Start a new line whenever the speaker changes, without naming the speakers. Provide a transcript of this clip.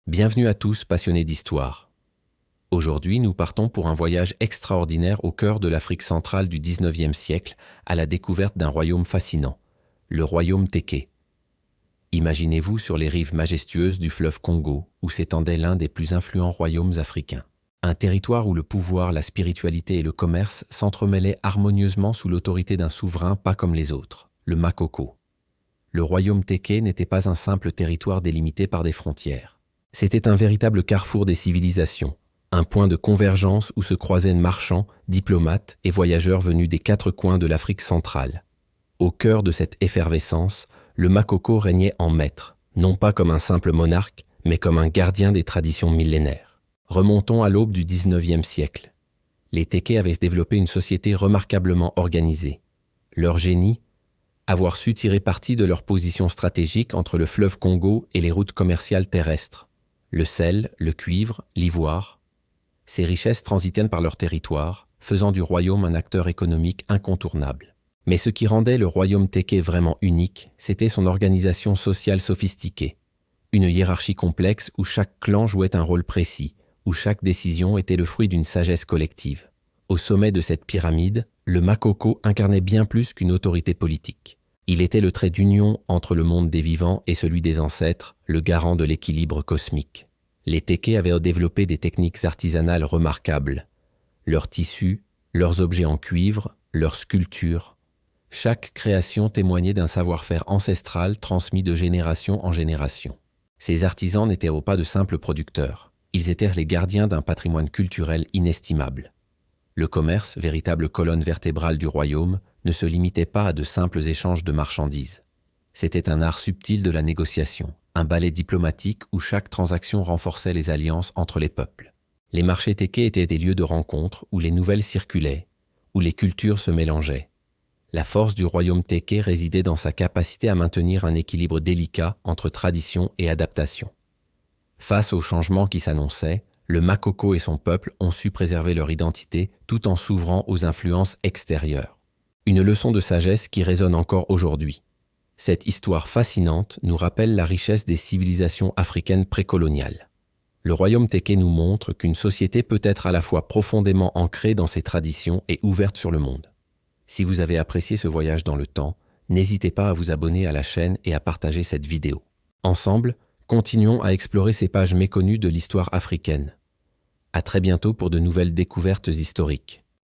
Bienvenue à tous passionnés d'histoire. Aujourd'hui, nous partons pour un voyage extraordinaire au cœur de l'Afrique centrale du XIXe siècle, à la découverte d'un royaume fascinant, le royaume Téké. Imaginez-vous sur les rives majestueuses du fleuve Congo, où s'étendait l'un des plus influents royaumes africains. Un territoire où le pouvoir, la spiritualité et le commerce s'entremêlaient harmonieusement sous l'autorité d'un souverain pas comme les autres, le Makoko. Le royaume Téké n'était pas un simple territoire délimité par des frontières. C'était un véritable carrefour des civilisations, un point de convergence où se croisaient marchands, diplomates et voyageurs venus des quatre coins de l'Afrique centrale. Au cœur de cette effervescence, le Makoko régnait en maître, non pas comme un simple monarque, mais comme un gardien des traditions millénaires. Remontons à l'aube du XIXe siècle. Les Téké avaient développé une société remarquablement organisée. Leur génie, avoir su tirer parti de leur position stratégique entre le fleuve Congo et les routes commerciales terrestres. Le sel, le cuivre, l'ivoire. Ces richesses transitaient par leur territoire, faisant du royaume un acteur économique incontournable. Mais ce qui rendait le royaume Téké vraiment unique, c'était son organisation sociale sophistiquée. Une hiérarchie complexe où chaque clan jouait un rôle précis, où chaque décision était le fruit d'une sagesse collective. Au sommet de cette pyramide, le Makoko incarnait bien plus qu'une autorité politique. Il était le trait d'union entre le monde des vivants et celui des ancêtres, le garant de l'équilibre cosmique. Les Téké avaient développé des techniques artisanales remarquables. Leurs tissus, leurs objets en cuivre, leurs sculptures. Chaque création témoignait d'un savoir-faire ancestral transmis de génération en génération. Ces artisans n'étaient pas de simples producteurs. Ils étaient les gardiens d'un patrimoine culturel inestimable. Le commerce, véritable colonne vertébrale du royaume, ne se limitait pas à de simples échanges de marchandises. C'était un art subtil de la négociation, un ballet diplomatique où chaque transaction renforçait les alliances entre les peuples. Les marchés Téké étaient des lieux de rencontre où les nouvelles circulaient, où les cultures se mélangeaient. La force du royaume Téké résidait dans sa capacité à maintenir un équilibre délicat entre tradition et adaptation. Face aux changements qui s'annonçaient, le Makoko et son peuple ont su préserver leur identité tout en s'ouvrant aux influences extérieures. Une leçon de sagesse qui résonne encore aujourd'hui. Cette histoire fascinante nous rappelle la richesse des civilisations africaines précoloniales. Le royaume Téké nous montre qu'une société peut être à la fois profondément ancrée dans ses traditions et ouverte sur le monde. Si vous avez apprécié ce voyage dans le temps, n'hésitez pas à vous abonner à la chaîne et à partager cette vidéo. Ensemble, continuons à explorer ces pages méconnues de l'histoire africaine. À très bientôt pour de nouvelles découvertes historiques.